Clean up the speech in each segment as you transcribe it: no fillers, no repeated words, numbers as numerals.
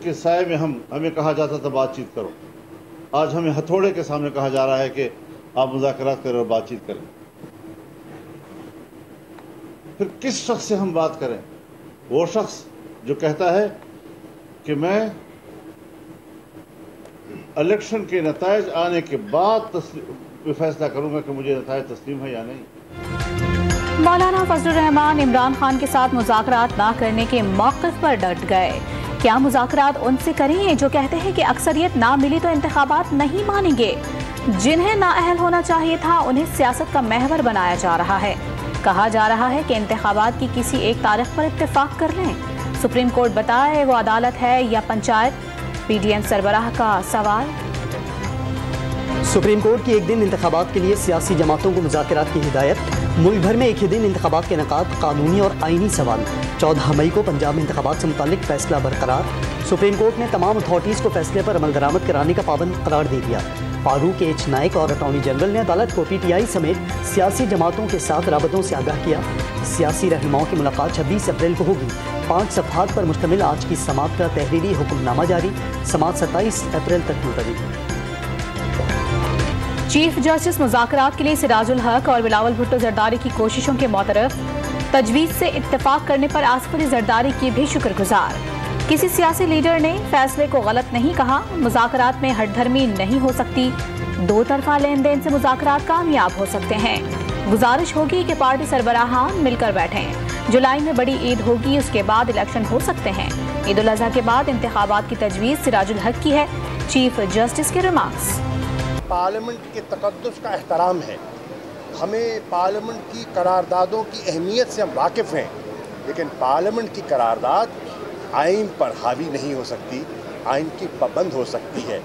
के साए में हमें कहा जाता था बातचीत करो, आज हमें हथौड़े के सामने कहा जा रहा है कि आप मुज़ाकरात करें और बातचीत करें। फिर किस शख्स से हम बात करें? वो शख्स जो कहता है कि मैं इलेक्शन के नतायज आने के बाद फैसला करूंगा कि मुझे नतायज तस्लीम है या नहीं। मौलाना फजलुर रहमान इमरान खान के साथ मुज़ाकरात ना करने के मौक़िफ़ पर डट गए। क्या मुज़ाकरात उनसे करें जो कहते हैं कि अक्सरियत ना मिली तो इंतखाबात नहीं मानेंगे? जिन्हें नाअहल होना चाहिए था उन्हें सियासत का महवर बनाया जा रहा है। कहा जा रहा है कि इंतखाबात की किसी एक तारीख पर इत्तेफाक कर लें। सुप्रीम कोर्ट बताए वो अदालत है या पंचायत? पीडीएम सरबराह का सवाल। सुप्रीम कोर्ट की एक दिन इंतखाबात के लिए सियासी जमातों को मुज़ाकरात की हिदायत। मुल्क भर में एक ही दिन इंतखाबात के इनेकाद कानूनी और आईनी सवाल। 14 मई को पंजाब में इंतखाबात से मुतालिक फैसला बरकरार। सुप्रीम कोर्ट ने तमाम अथॉरिटीज़ को फैसले पर अमल दरामद कराने का पाबंद करार दे दिया। फारूक एच नाइक और अटॉर्नी जनरल ने अदालत को पीटीआई समेत सियासी जमातों के साथ राबतों से आगाह किया। सियासी रहनुमाओं की मुलाकात 26 अप्रैल को होगी। 5 सफ़हात पर मुश्तमिल आज की समात का तहरीरी हुक्मनामा जारी। समात 27 अप्रैल तक मुलतवी। चीफ जस्टिस मुज़ाकरात के लिए सिराजुल हक और बिलावल भुट्टो जरदारी की कोशिशों के मोतरफ। तजवीज़ से इत्तेफाक करने पर आसिफ अली जरदारी की भी शुक्रगुजार। किसी सियासी लीडर ने फैसले को गलत नहीं कहा। मुज़ाकरात में हठधर्मी नहीं हो सकती। दो तरफा लेन देन से मुज़ाकरात कामयाब हो सकते हैं। गुजारिश होगी कि पार्टी सरबराहान मिलकर बैठें। जुलाई में बड़ी ईद होगी, उसके बाद इलेक्शन हो सकते हैं। ईद उल अज़हा के बाद इंतखाबात की तजवीज़ सिराजुल हक की है। चीफ जस्टिस के रिमार्क्स। पार्लियामेंट के तकद्दुस का एहतराम है। हमें पार्लियामेंट की करारदादों की अहमियत से हम वाकिफ़ हैं, लेकिन पार्लियामेंट की करारदाद आइन पर हावी नहीं हो सकती, आइन की पाबंद हो सकती है।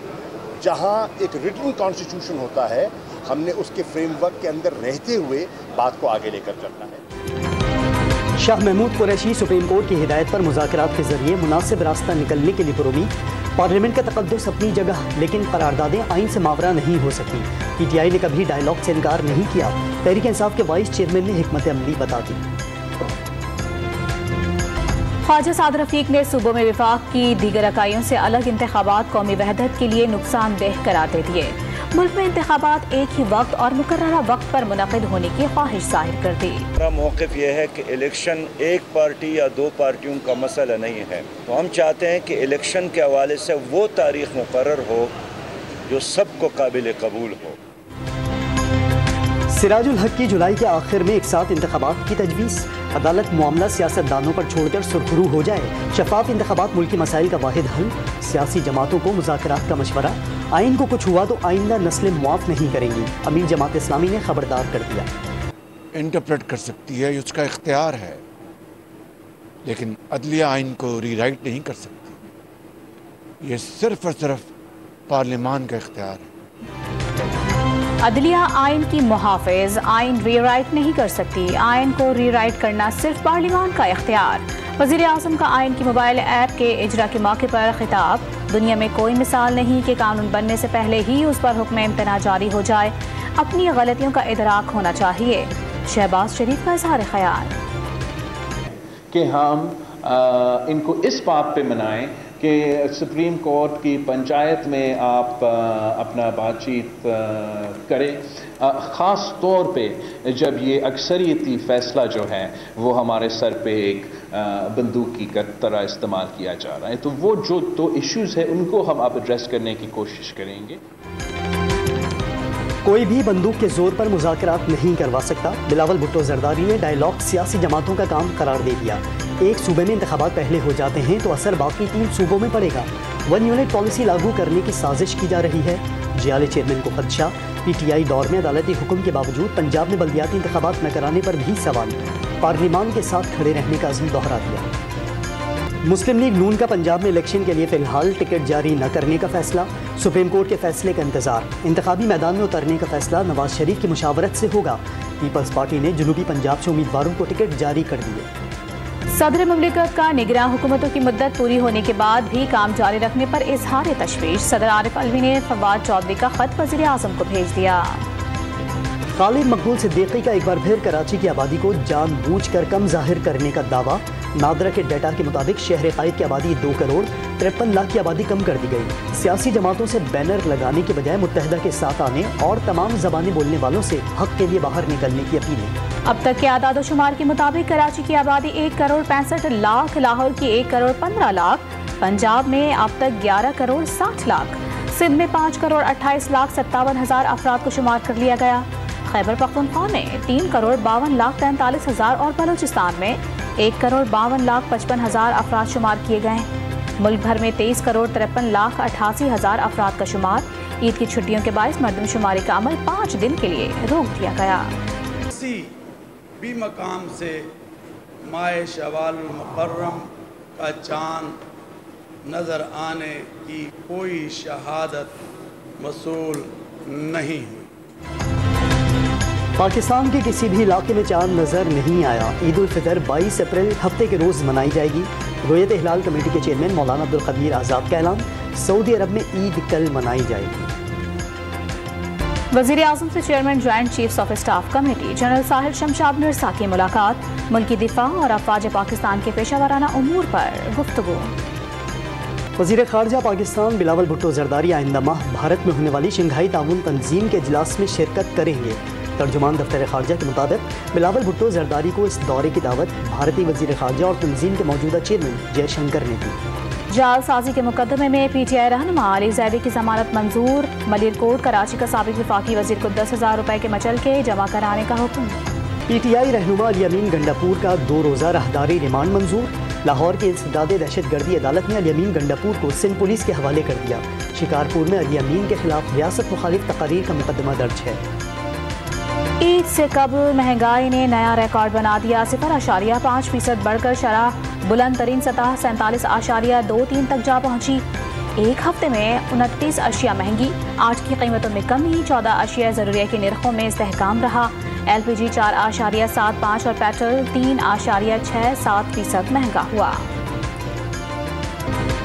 जहां एक रिटन कॉन्स्टिट्यूशन होता है, हमने उसके फ्रेमवर्क के अंदर रहते हुए बात को आगे लेकर चलना है। शाह महमूद कुरैशी सुप्रीम कोर्ट की हिदायत पर मुज़ाकरात के जरिए मुनासिब रास्ता निकलने के लिए पुरुमीद। पार्लियामेंट का तकद्दुस अपनी जगह, लेकिन करारदादें आइन से मावरा नहीं हो सकती। पीटीआई ने कभी डायलॉग से इनकार नहीं किया। तहरीक इंसाफ के वाइस चेयरमैन ने हिकमत अमली बता दी। ख्वाजा सादर रफीक ने सूबों में विफाक की दीगर इकाइयों से अलग इंतखाबात कौमी वहदत के लिए नुकसानदेह करार दे दिए। मुल्क में इंतखाबात एक ही वक्त और मुकर्ररा वक्त पर मुनक़िद होने की ख्वाहिश जाहिर कर दी। हमारा मौक़िफ़ यह है कि इलेक्शन एक पार्टी या दो पार्टियों का मसला नहीं है। तो हम चाहते हैं कि इलेक्शन के हवाले से वो तारीख़ मुकर्रर हो जो सबको काबिल कबूल हो। सिराजुल हक की जुलाई के आखिर में एक साथ इंतखाबात की तजवीज़। अदालत मामला सियासतदानों पर छोड़कर सुरखरू हो जाए। शफाफ इंतखाबात मुल्क के मसाइल का वाहिद हल। सियासी जमातों को मुज़ाकरात का मशवरा। आइन को कुछ हुआ तो आइंदा नस्लें मुआफ़ नहीं करेंगी। अमीर जमात इस्लामी ने खबरदार कर दिया। इंटरप्रेट कर सकती है, उसका इख्तियार है, लेकिन अदलिया आइन को रीराइट नहीं कर सकती। ये सिर्फ और सिर्फ पार्लियामान का इख्तियार है। अदलिया आइन की मुहाफिज, आइन रीराइट नहीं कर सकती। आइन को रीराइट करना सिर्फ पार्लियामान का इख्तियार। वज़ीर आज़म का आइन की मोबाइल ऐप के इजरा के मौके पर खिताब। दुनिया में कोई मिसाल नहीं कि कानून बनने से पहले ही उस पर हुक्म इम्तना जारी हो जाए। अपनी गलतियों का इदराक होना चाहिए। शहबाज शरीफ का इज़हार ख्याल कि हम इनको इस बात पे मनाएं कि सुप्रीम कोर्ट की पंचायत में आप अपना बातचीत करें, ख़ास तौर पे जब ये अक्सरियती फ़ैसला जो है वो हमारे सर पे एक बंदूक की तरह इस्तेमाल किया जा रहा है। तो वो जो दो इश्यूज़ है उनको हम अब एड्रेस करने की कोशिश करेंगे। कोई भी बंदूक के जोर पर मुज़ाकरात नहीं करवा सकता। बिलावल भुट्टो जरदारी ने डायलॉग सियासी जमातों का काम करार दे दिया। एक सूबे में इंतखाबात पहले हो जाते हैं तो असर बाकी 3 सूबों में पड़ेगा। 1 यूनिट पॉलिसी लागू करने की साजिश की जा रही है। जियाले चेयरमैन को खदशा। पीटीआई दौर में अदालती हुक्म के बावजूद पंजाब में बल्दियाती इंतखाबात न कराने पर भी सवाल। पार्लियामान के साथ खड़े रहने का अज़्म दोहरा दिया। मुस्लिम लीग नून का पंजाब में इलेक्शन के लिए फिलहाल टिकट जारी न करने का फैसला। सुप्रीम कोर्ट के फैसले का इंतजार। इंतखाबी मैदान में उतरने का फैसला नवाज शरीफ की मुशावरत से होगा। पीपल्स पार्टी ने जनूबी पंजाब से उम्मीदवारों को टिकट जारी कर दिए। सदर मुमलिकत का निगरान हुकूमतों की मुद्दत पूरी होने के बाद भी काम जारी रखने पर इजहार तशवीश। सदर आरिफ अलवी ने फवाद चौधरी का खत वज़ीर आज़म को भेज दिया। खालिद मकबूल सिद्दीकी का एक बार फिर कराची की आबादी को जानबूझकर कम जाहिर करने का दावा। नादरा के डेटा के मुताबिक शहर कायद की आबादी 2 करोड़ 53 लाख की आबादी कम कर दी गई। सियासी जमातों से बैनर लगाने के बजाय मुत्तहदा के साथ आने और तमाम ज़बानें बोलने वालों से हक के लिए बाहर निकलने की अपीलें। अब तक के आदाद-ओ-शुमार के मुताबिक कराची की आबादी 1 करोड़ 65 लाख, लाहौर की 1 करोड़ 15 लाख, पंजाब में अब तक 11 करोड़ 60 लाख, सिंध में 5 करोड़ 28 लाख 57 हजार अफराद को शुमार कर लिया गया। खैबर पख्तूनख्वा में 3 करोड़ 52 लाख 43 हजार और बलूचिस्तान में 1 करोड़ 52 लाख 55 हजार अफराद शुमार किए गए। मुल्क भर में 23 करोड़ 53 लाख 88 हजार अफराद का शुमार। ईद की छुट्टियों के बायस मरदमशुमारी का अमल 5 दिन के लिए रोक दिया गया। किसी भी मकाम से माए शवाल मुकर्रम का चांद नज़र आने की कोई शहादत मसूल नहीं हुई। पाकिस्तान के किसी भी इलाके में चांद नजर नहीं आया। ईद उल फितर 22 अप्रैल हफ्ते के रोज़ मनाई जाएगी। रोयत हिलाल कमेटी के चेयरमैन मौलाना अब्दुल कदीर आज़ाद का ऐलान। सऊदी अरब में ईद कल मनाई जाएगी। वज़ीर आज़म से chairman joint chiefs of staff committee general Sahil Shamshad Mirza की मुलाकात। मुल्की दिफा और अफवाज पाकिस्तान के पेशावराना उमूर पर गुफ्तगू। वज़ीर ख़ारजा पाकिस्तान बिलावल भुट्टो ज़रदारी आइंदा माह भारत में होने वाली शंघाई ताउन तंजीम के इजलास में शिरकत करेंगे। तर्जुमान दफ्तर ख़ारजा के मुताबिक बिलावल भुट्टो ज़रदारी को इस दौरे की दावत भारतीय वज़ीर ख़ारजा और तंजीम के मौजूदा चेयरमैन जयशंकर ने दी। जालसाजी के मुकदमे में PTI रहनुमा अली ज़ैदी की जमानत मंजूर। मलिरकोट कराची का साबिक वफाकी वज़ीर को 10,000 रुपए के मचलके जमा कराने का हुक्म। PTI रहनुमा अली अमीन गंडापुर का 2 रोज़ा राहदारी रिमांड मंजूर। लाहौर की इंसदादे दहशतगर्दी अदालत ने अली अमीन गंडापुर को सिंध पुलिस के हवाले कर दिया। शिकारपुर में अली अमीन के खिलाफ रियासत मुखालिफ तकारीर का मुकदमा दर्ज है। ईद से कबल महंगाई ने नया रिकॉर्ड बना दिया। 0.5% बढ़कर शरह बुलंद तरीन सतह 47.23 तक जा पहुंची। एक हफ्ते में 29 अशिया महंगी, 8 की कीमतों में कमी, 14 अशिया ज़रूरिया के निर्खों में इस्तेहकाम रहा। LPG 4.75 और पेट्रोल 3.67% महंगा हुआ।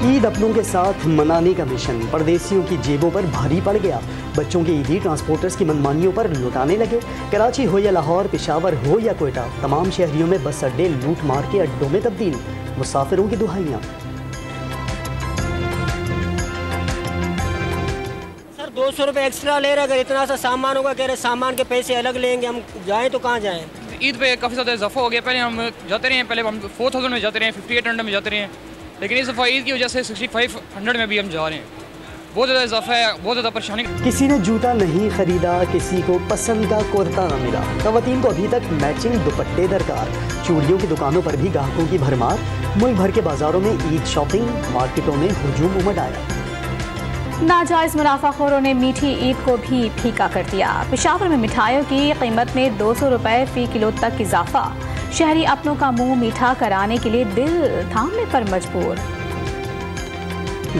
ईद अपनों के साथ मनाने का मिशन परदेसियों की जेबों पर भारी पड़ गया। बच्चों के ईदी ट्रांसपोर्टर्स की मनमानियों पर लुटाने लगे। कराची हो या लाहौर, पेशावर हो या कोयटा, तमाम शहरियों में बस अड्डे लूट मार के अड्डों में तब्दील। मुसाफिरों की दुहाइयाँ। सर 200 रुपये एक्स्ट्रा ले रहे, अगर इतना सा सामान होगा कह रहे सामान के पैसे अलग लेंगे, हम जाएँ तो कहाँ जाएँ। ईद पे काफ़ी ज़्यादा इजाफा हो गया। पहले हम जाते रहे हैं, पहले हम 4000 में जाते रहे, 5800 में जाते रहे, लेकिन इस दफ़ा ईद की वजह से 6500 में भी हम जा रहे हैं। बहुत ज़्यादा इजाफा है, बहुत ज़्यादा परेशानी। किसी ने जूता नहीं खरीदा, किसी को पसंद का कुर्ता न मिला। ख़वातीन को अभी तक मैचिंग दुपट्टे दरकार। चूड़ियों की दुकानों पर भी ग्राहकों की भरमार। मुल्क भर के बाजारों में ईद शॉपिंग, मार्केटों में हुजूम उमड़ आया। नाजायज मुनाफाखोरों ने मीठी ईद को भी फीका कर दिया। पेशावर में मिठाइयों की कीमत में 200 रुपए फी किलो तक इजाफा। शहरी अपनों का मुंह मीठा कराने के लिए दिल थामने पर मजबूर।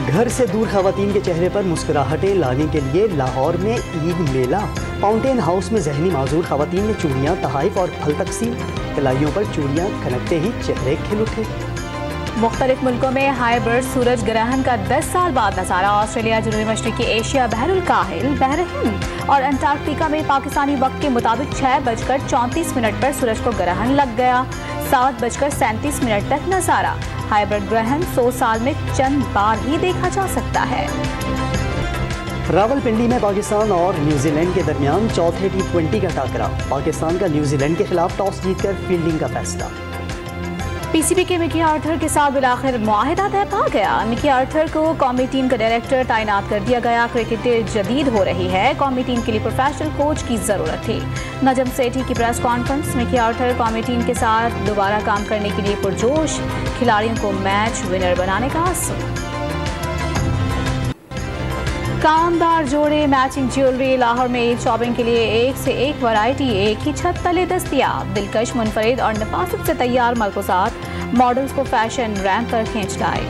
घर से दूर खवातीन के चेहरे पर मुस्कुराहटें लाने के लिए लाहौर में ईद मेला। फाउंटेन हाउस में जहनी माजूर खवातीन ने चूड़ियाँ, तहाइफ और फल तकसीम। कलाइयों पर चूड़ियाँ खनकते ही चेहरे खिल उठे। मुख्तलिफ मुल्कों में हाइब्रिड सूरज ग्रहण का 10 साल बाद नजारा। ऑस्ट्रेलिया, जनूबी मशरिकी एशिया, बहरुल काहिल, बहर हिंद और अंटार्कटिका में पाकिस्तानी वक्त के मुताबिक 6:34 पर सूरज को ग्रहण लग गया। 7:37 तक नजारा। हाइब्रिड ग्रहण 100 साल में चंद बार ही देखा जा सकता है। रावलपिंडी में पाकिस्तान और न्यूजीलैंड के दरमियान चौथे T20 का टाकरा। पाकिस्तान का न्यूजीलैंड के खिलाफ टॉस जीतकर फील्डिंग का फैसला। PCB के मिकी आर्थर के साथ बिलाखिर मुआहिदा तय पा गया। मिकी आर्थर को कौमी टीम का डायरेक्टर तैनात कर दिया गया। क्रिकेट जदीद हो रही है, कौमी टीम के लिए प्रोफेशनल कोच की जरूरत थी। नजम सेठी की प्रेस कॉन्फ्रेंस। मिकी आर्थर कौमी टीम के साथ दोबारा काम करने के लिए पुरजोश। खिलाड़ियों को मैच विनर बनाने का आज़म। कामदार जोड़े मैचिंग ज्वेलरी। लाहौर में ईद शॉपिंग के लिए एक से एक वैरायटी एक ही छत तले दस्तियाब। दिलकश, मुनफरिद और नफासत से तैयार मलबूसात मॉडल्स को फैशन रैंप पर खींच लाए।